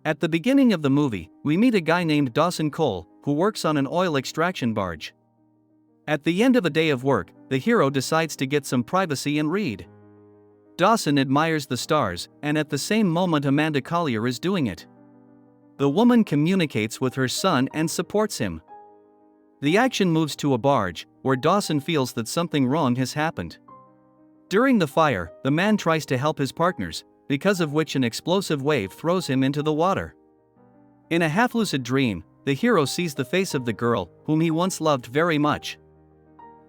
At the beginning of the movie, we meet a guy named Dawson Cole, who works on an oil extraction barge. At the end of a day of work, the hero decides to get some privacy and read. Dawson admires the stars, and at the same moment Amanda Collier is doing it. The woman communicates with her son and supports him. The action moves to a barge, where Dawson feels that something wrong has happened. During the fire, the man tries to help his partners, because of which an explosive wave throws him into the water. In a half-lucid dream, the hero sees the face of the girl, whom he once loved very much.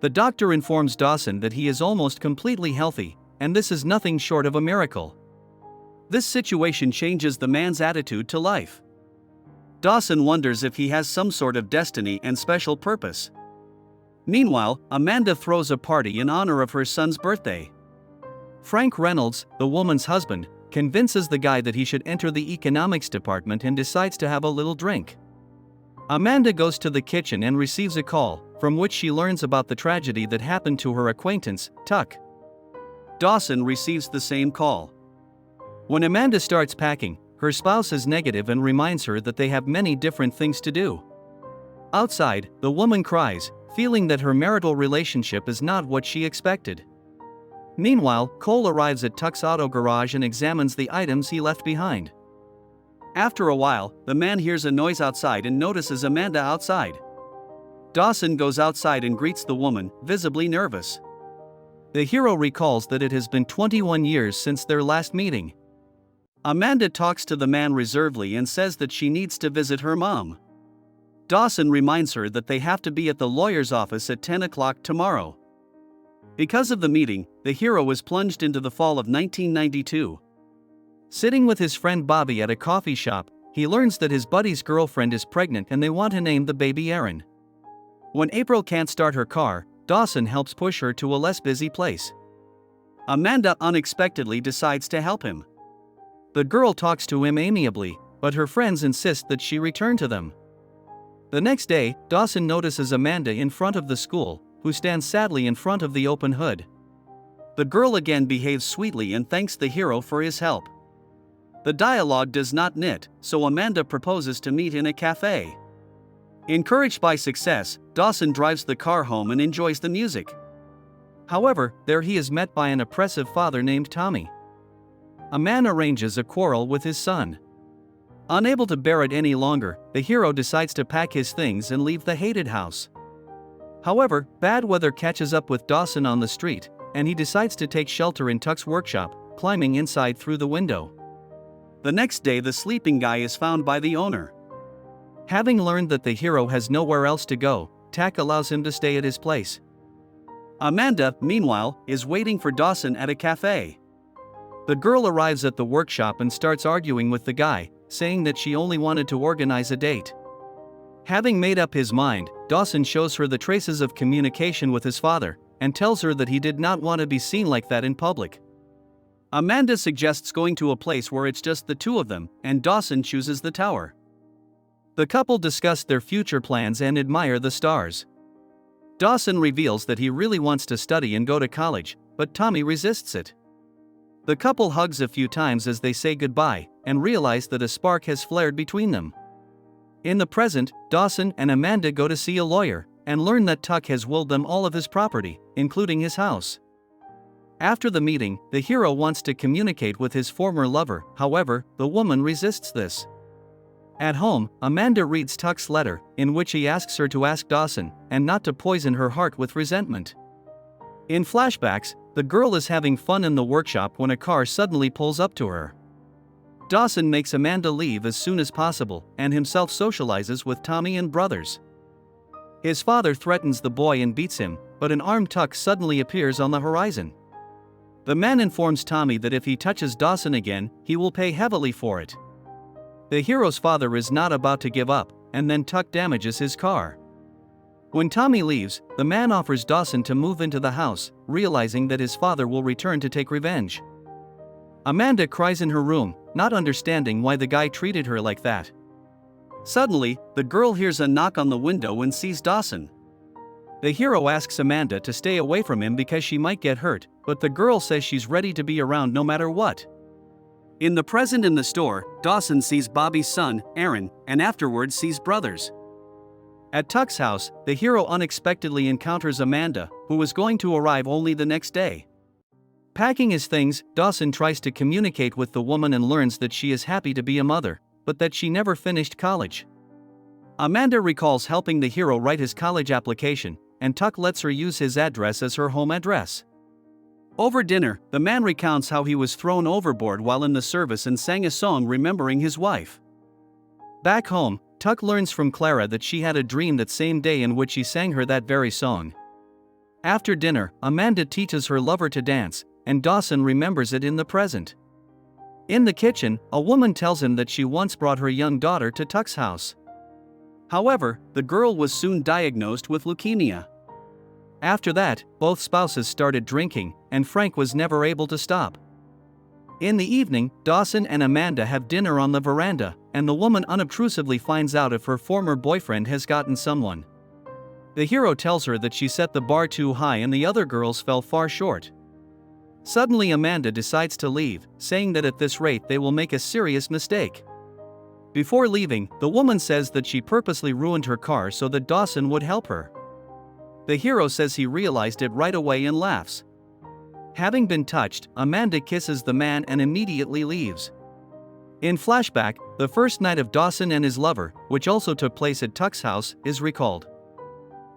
The doctor informs Dawson that he is almost completely healthy, and this is nothing short of a miracle. This situation changes the man's attitude to life. Dawson wonders if he has some sort of destiny and special purpose. Meanwhile, Amanda throws a party in honor of her son's birthday. Frank Reynolds, the woman's husband, convinces the guy that he should enter the economics department and decides to have a little drink. Amanda goes to the kitchen and receives a call, from which she learns about the tragedy that happened to her acquaintance, Tuck. Dawson receives the same call. When Amanda starts packing, her spouse is negative and reminds her that they have many different things to do. Outside, the woman cries, feeling that her marital relationship is not what she expected. Meanwhile, Cole arrives at Tuck's auto garage and examines the items he left behind. After a while, the man hears a noise outside and notices Amanda outside. Dawson goes outside and greets the woman, visibly nervous. The hero recalls that it has been 21 years since their last meeting. Amanda talks to the man reservedly and says that she needs to visit her mom. Dawson reminds her that they have to be at the lawyer's office at 10 o'clock tomorrow. Because of the meeting, the hero is plunged into the fall of 1992. Sitting with his friend Bobby at a coffee shop, he learns that his buddy's girlfriend is pregnant and they want to name the baby Aaron. When April can't start her car, Dawson helps push her to a less busy place. Amanda unexpectedly decides to help him. The girl talks to him amiably, but her friends insist that she return to them. The next day, Dawson notices Amanda in front of the school, who stands sadly in front of the open hood. The girl again behaves sweetly and thanks the hero for his help. The dialogue does not knit, so Amanda proposes to meet in a cafe. Encouraged by success, Dawson drives the car home and enjoys the music. However, there he is met by an oppressive father named Tommy. A man arranges a quarrel with his son. Unable to bear it any longer, the hero decides to pack his things and leave the hated house. However, bad weather catches up with Dawson on the street, and he decides to take shelter in Tuck's workshop, climbing inside through the window. The next day, the sleeping guy is found by the owner. Having learned that the hero has nowhere else to go, Tuck allows him to stay at his place. Amanda, meanwhile, is waiting for Dawson at a cafe. The girl arrives at the workshop and starts arguing with the guy, saying that she only wanted to organize a date. Having made up his mind, Dawson shows her the traces of communication with his father, and tells her that he did not want to be seen like that in public. Amanda suggests going to a place where it's just the two of them, and Dawson chooses the tower. The couple discuss their future plans and admire the stars. Dawson reveals that he really wants to study and go to college, but Tommy resists it. The couple hugs a few times as they say goodbye, and realize that a spark has flared between them. In the present, Dawson and Amanda go to see a lawyer, and learn that Tuck has willed them all of his property, including his house. After the meeting, the hero wants to communicate with his former lover, however, the woman resists this. At home, Amanda reads Tuck's letter, in which he asks her to ask Dawson, and not to poison her heart with resentment. In flashbacks, the girl is having fun in the workshop when a car suddenly pulls up to her. Dawson makes Amanda leave as soon as possible, and himself socializes with Tommy and brothers. His father threatens the boy and beats him, but an armed Tuck suddenly appears on the horizon. The man informs Tommy that if he touches Dawson again, he will pay heavily for it. The hero's father is not about to give up, and then Tuck damages his car. When Tommy leaves, the man offers Dawson to move into the house, realizing that his father will return to take revenge. Amanda cries in her room, not understanding why the guy treated her like that. Suddenly, the girl hears a knock on the window and sees Dawson. The hero asks Amanda to stay away from him because she might get hurt, but the girl says she's ready to be around no matter what. In the present in the store, Dawson sees Bobby's son, Aaron, and afterwards sees brothers. At Tuck's house, the hero unexpectedly encounters Amanda, who was going to arrive only the next day. Packing his things, Dawson tries to communicate with the woman and learns that she is happy to be a mother, but that she never finished college. Amanda recalls helping the hero write his college application, and Tuck lets her use his address as her home address. Over dinner, the man recounts how he was thrown overboard while in the service and sang a song remembering his wife. Back home, Tuck learns from Clara that she had a dream that same day in which he sang her that very song. After dinner, Amanda teaches her lover to dance, and Dawson remembers it in the present. In the kitchen, a woman tells him that she once brought her young daughter to Tuck's house. However, the girl was soon diagnosed with leukemia. After that, both spouses started drinking, and Frank was never able to stop. In the evening, Dawson and Amanda have dinner on the veranda, and the woman unobtrusively finds out if her former boyfriend has gotten someone. The hero tells her that she set the bar too high and the other girls fell far short. Suddenly Amanda decides to leave, saying that at this rate they will make a serious mistake. Before leaving, the woman says that she purposely ruined her car so that Dawson would help her. The hero says he realized it right away and laughs. Having been touched, Amanda kisses the man and immediately leaves. In flashback, the first night of Dawson and his lover, which also took place at Tuck's house, is recalled.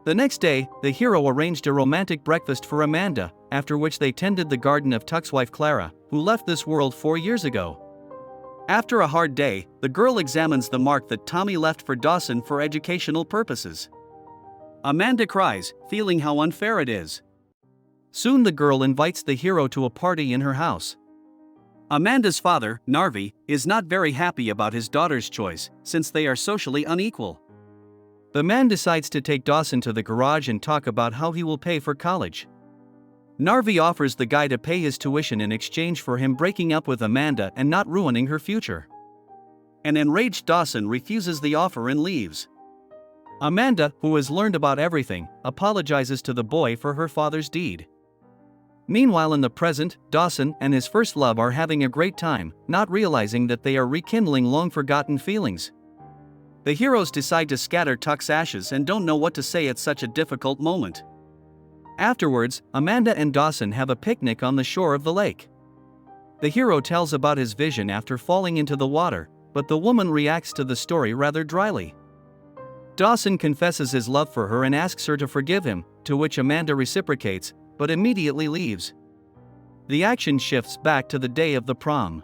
The next day, the hero arranged a romantic breakfast for Amanda, after which they tended the garden of Tuck's wife Clara, who left this world 4 years ago. After a hard day, the girl examines the mark that Tommy left for Dawson for educational purposes. Amanda cries, feeling how unfair it is. Soon the girl invites the hero to a party in her house. Amanda's father, Narvi, is not very happy about his daughter's choice, since they are socially unequal. The man decides to take Dawson to the garage and talk about how he will pay for college. Narvi offers the guy to pay his tuition in exchange for him breaking up with Amanda and not ruining her future. An enraged Dawson refuses the offer and leaves. Amanda, who has learned about everything, apologizes to the boy for her father's deed. Meanwhile in the present, Dawson and his first love are having a great time, not realizing that they are rekindling long-forgotten feelings. The heroes decide to scatter Tuck's ashes and don't know what to say at such a difficult moment. Afterwards, Amanda and Dawson have a picnic on the shore of the lake. The hero tells about his vision after falling into the water, but the woman reacts to the story rather dryly. Dawson confesses his love for her and asks her to forgive him, to which Amanda reciprocates, but immediately leaves. The action shifts back to the day of the prom.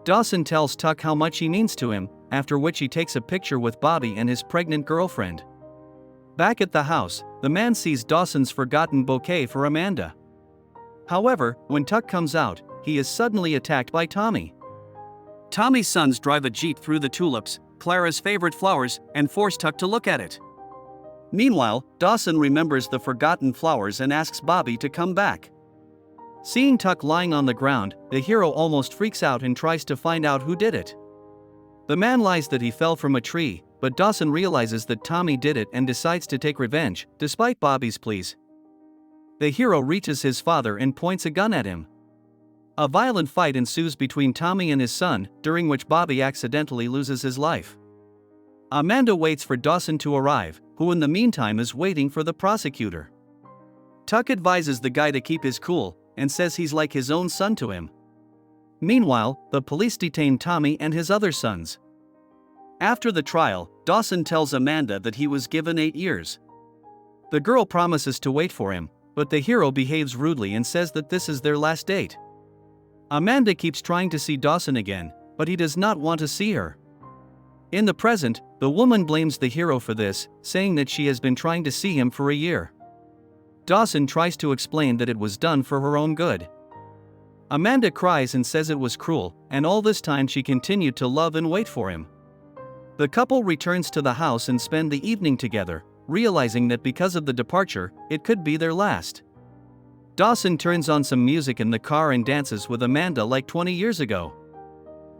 Dawson tells Tuck how much he means to him, after which he takes a picture with Bobby and his pregnant girlfriend. Back at the house, the man sees Dawson's forgotten bouquet for Amanda. However, when Tuck comes out, he is suddenly attacked by Tommy. Tommy's sons drive a jeep through the tulips, Clara's favorite flowers, and force Tuck to look at it. Meanwhile, Dawson remembers the forgotten flowers and asks Bobby to come back. Seeing Tuck lying on the ground, the hero almost freaks out and tries to find out who did it. The man lies that he fell from a tree, but Dawson realizes that Tommy did it and decides to take revenge, despite Bobby's pleas. The hero reaches his father and points a gun at him. A violent fight ensues between Tommy and his son, during which Bobby accidentally loses his life. Amanda waits for Dawson to arrive, who in the meantime is waiting for the prosecutor. Tuck advises the guy to keep his cool, and says he's like his own son to him. Meanwhile, the police detain Tommy and his other sons. After the trial, Dawson tells Amanda that he was given 8 years. The girl promises to wait for him, but the hero behaves rudely and says that this is their last date. Amanda keeps trying to see Dawson again, but he does not want to see her. In the present, the woman blames the hero for this, saying that she has been trying to see him for a year. Dawson tries to explain that it was done for her own good. Amanda cries and says it was cruel, and all this time she continued to love and wait for him. The couple returns to the house and spend the evening together, realizing that because of the departure, it could be their last. Dawson turns on some music in the car and dances with Amanda like 20 years ago.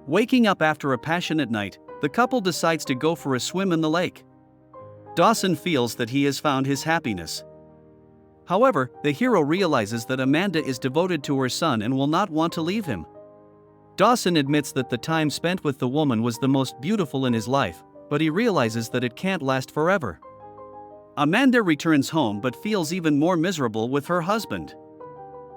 Waking up after a passionate night, the couple decides to go for a swim in the lake. Dawson feels that he has found his happiness. However, the hero realizes that Amanda is devoted to her son and will not want to leave him. Dawson admits that the time spent with the woman was the most beautiful in his life, but he realizes that it can't last forever. Amanda returns home but feels even more miserable with her husband.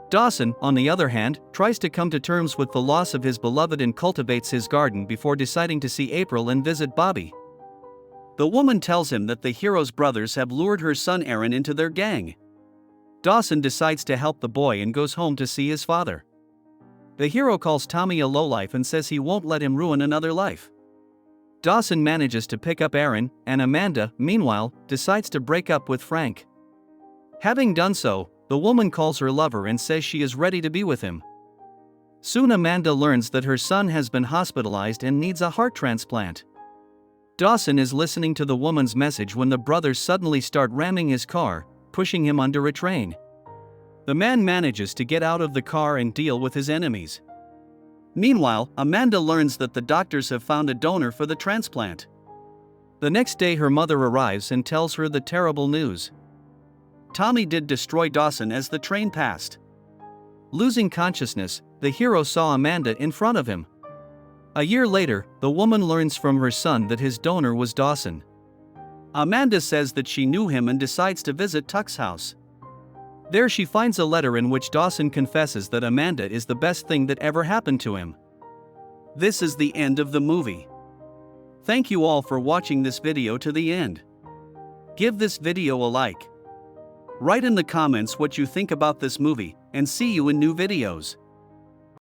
Dawson, on the other hand, tries to come to terms with the loss of his beloved and cultivates his garden before deciding to see April and visit Bobby. The woman tells him that the hero's brothers have lured her son Aaron into their gang. Dawson decides to help the boy and goes home to see his father. The hero calls Tommy a lowlife and says he won't let him ruin another life. Dawson manages to pick up Aaron, and Amanda, meanwhile, decides to break up with Frank. Having done so, the woman calls her lover and says she is ready to be with him. Soon Amanda learns that her son has been hospitalized and needs a heart transplant. Dawson is listening to the woman's message when the brothers suddenly start ramming his car, pushing him under a train. The man manages to get out of the car and deal with his enemies. Meanwhile, Amanda learns that the doctors have found a donor for the transplant. The next day her mother arrives and tells her the terrible news. Tommy did destroy Dawson as the train passed. Losing consciousness, the hero saw Amanda in front of him. A year later, the woman learns from her son that his donor was Dawson. Amanda says that she knew him and decides to visit Tuck's house. There she finds a letter in which Dawson confesses that Amanda is the best thing that ever happened to him. This is the end of the movie. Thank you all for watching this video to the end. Give this video a like. Write in the comments what you think about this movie, and see you in new videos.